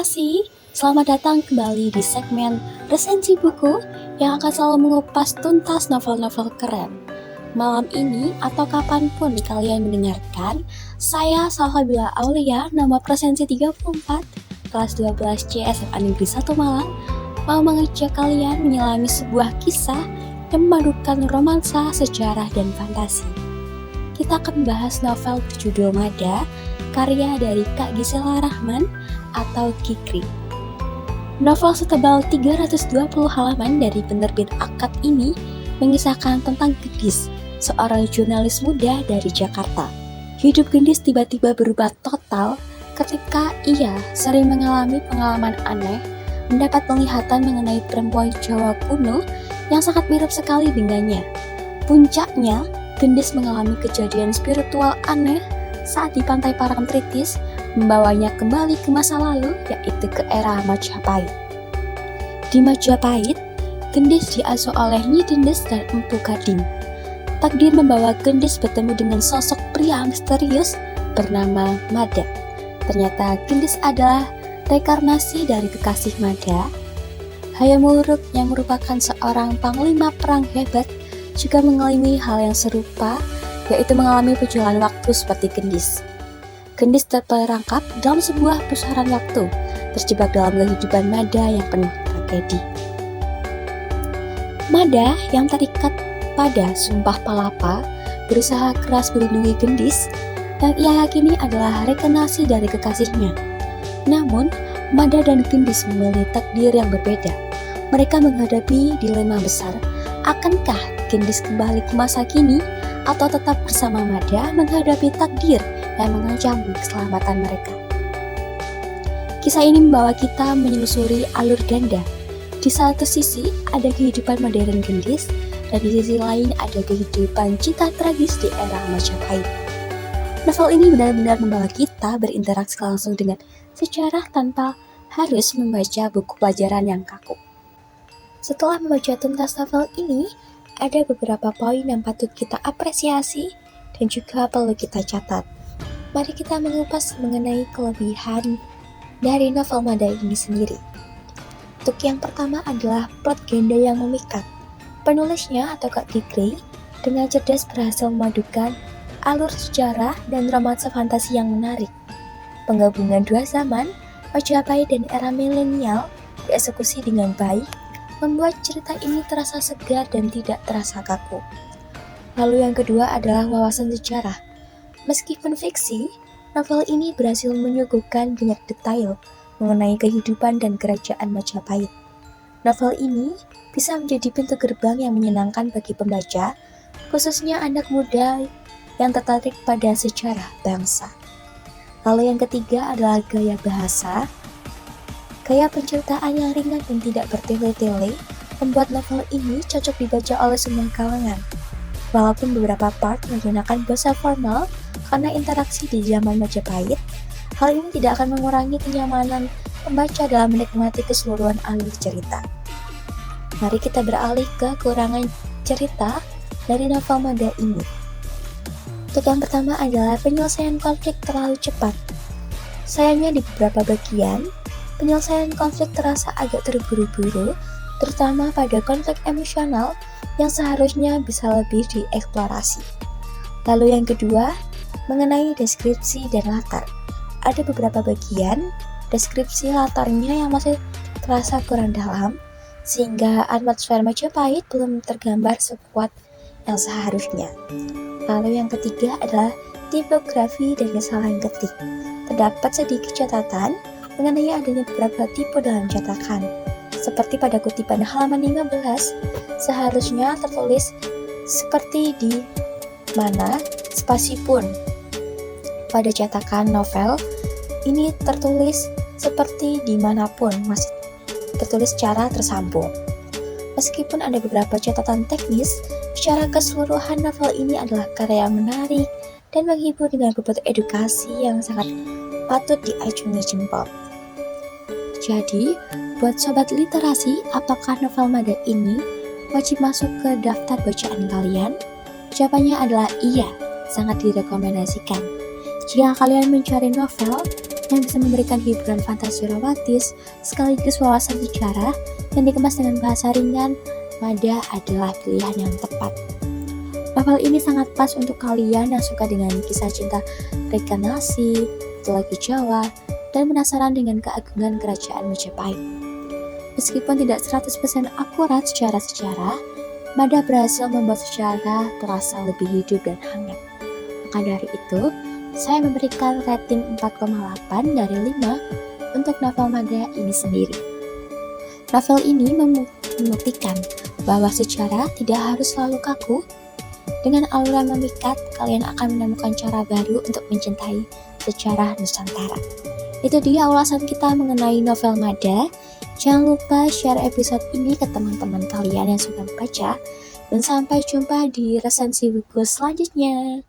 kasih, selamat datang kembali di segmen resensi buku yang akan selalu mengupas tuntas novel-novel keren. Malam ini atau kapanpun kalian mendengarkan, saya Salsabila Aulia, nomor presensi 34, kelas 12 C SMA Negeri 1 Malang, mau mengajak kalian menyelami sebuah kisah yang memadukan romansa, sejarah, dan fantasi. Kita akan membahas novel berjudul Mada, karya dari Kak Gisela Rahman atau Kikri. Novel setebal 320 halaman dari penerbit Akad ini mengisahkan tentang Gendis, seorang jurnalis muda dari Jakarta. Hidup Gendis tiba-tiba berubah total ketika ia sering mengalami pengalaman aneh, mendapat penglihatan mengenai perempuan Jawa kuno yang sangat mirip sekali dengannya. Puncaknya, Gendis mengalami kejadian spiritual aneh saat di pantai Parangtritis, membawanya kembali ke masa lalu, yaitu ke era Majapahit. Di Majapahit, Gendis diasuh oleh Nyi Dendes dan Empu Gading. Takdir membawa Gendis bertemu dengan sosok pria misterius bernama Mada. Ternyata Gendis adalah rekarnasi dari kekasih Mada. Hayam Wuruk yang merupakan seorang panglima perang hebat juga mengalami hal yang serupa, yaitu mengalami perjalanan waktu seperti Gendis. Gendis terperangkap dalam sebuah pusaran waktu, terjebak dalam kehidupan Mada yang penuh tragedi. Mada yang terikat pada Sumpah Palapa berusaha keras melindungi Gendis yang ia yakini adalah reinkarnasi dari kekasihnya. Namun, Mada dan Gendis memilih takdir yang berbeda. Mereka menghadapi dilema besar, akankah Gendis kembali ke masa kini atau tetap bersama Mada menghadapi takdir yang mengancam keselamatan mereka. Kisah ini membawa kita menyelusuri alur ganda. Di satu sisi ada kehidupan modern Gendis, dan di sisi lain ada kehidupan cinta tragis di era Majapahit. Novel ini benar-benar membawa kita berinteraksi langsung dengan sejarah tanpa harus membaca buku pelajaran yang kaku. Setelah membaca tuntas novel ini, ada beberapa poin yang patut kita apresiasi dan juga perlu kita catat. Mari kita mengupas mengenai kelebihan dari novel Mada ini sendiri. Untuk yang pertama adalah plot ganda yang memikat. Penulisnya atau Kak Kikri dengan cerdas berhasil memadukan alur sejarah dan romansa fantasi yang menarik. Penggabungan dua zaman, Majapahit dan era milenial, dieksekusi dengan baik, membuat cerita ini terasa segar dan tidak terasa kaku. Lalu yang kedua adalah wawasan sejarah. Meskipun fiksi, novel ini berhasil menyuguhkan banyak detail mengenai kehidupan dan kerajaan Majapahit. Novel ini bisa menjadi pintu gerbang yang menyenangkan bagi pembaca, khususnya anak muda yang tertarik pada sejarah bangsa. Lalu yang ketiga adalah gaya bahasa. Gaya penceritaan yang ringan dan tidak bertele-tele membuat novel ini cocok dibaca oleh semua kalangan. Walaupun beberapa part menggunakan bahasa formal karena interaksi di zaman Majapahit, hal ini tidak akan mengurangi kenyamanan pembaca dalam menikmati keseluruhan alur cerita. Mari kita beralih ke kekurangan cerita dari novel Mada ini. Untuk yang pertama adalah penyelesaian konflik terlalu cepat. Sayangnya di beberapa bagian, penyelesaian konflik terasa agak terburu-buru, terutama pada konflik emosional yang seharusnya bisa lebih dieksplorasi. Lalu yang kedua, mengenai deskripsi dan latar. Ada beberapa bagian deskripsi latarnya yang masih terasa kurang dalam, sehingga atmosfer Majapahit belum tergambar sekuat yang seharusnya. Lalu yang ketiga adalah tipografi dan kesalahan ketik. Terdapat sedikit catatan mengenai adanya beberapa tipe dalam cetakan. Seperti pada kutipan halaman 15, seharusnya tertulis seperti di mana spasi pun. Pada cetakan novel, ini tertulis seperti dimanapun, masih tertulis secara tersambung. Meskipun ada beberapa catatan teknis, secara keseluruhan novel ini adalah karya yang menarik dan menghibur dengan bobot edukasi yang sangat patut diacungi jempol. Jadi, buat sobat literasi, apakah novel Mada ini wajib masuk ke daftar bacaan kalian? Jawabannya adalah iya, sangat direkomendasikan. Jika kalian mencari novel yang bisa memberikan hiburan fantasi romantis sekaligus wawasan sejarah yang dikemas dengan bahasa ringan, Mada adalah pilihan yang tepat. Novel ini sangat pas untuk kalian yang suka dengan kisah cinta reinkarnasi, mitologi Jawa, dan penasaran dengan keagungan kerajaan Majapahit. Meskipun tidak 100% akurat secara sejarah, Mada berhasil membuat sejarah terasa lebih hidup dan hangat. Maka dari itu, saya memberikan rating 4,8 dari 5 untuk novel Mada ini sendiri. Novel ini membuktikan bahwa sejarah tidak harus selalu kaku. Dengan alur yang memikat, kalian akan menemukan cara baru untuk mencintai sejarah Nusantara. Itu dia ulasan kita mengenai novel Mada. Jangan lupa share episode ini ke teman-teman kalian yang suka membaca. Dan sampai jumpa di resensi buku selanjutnya.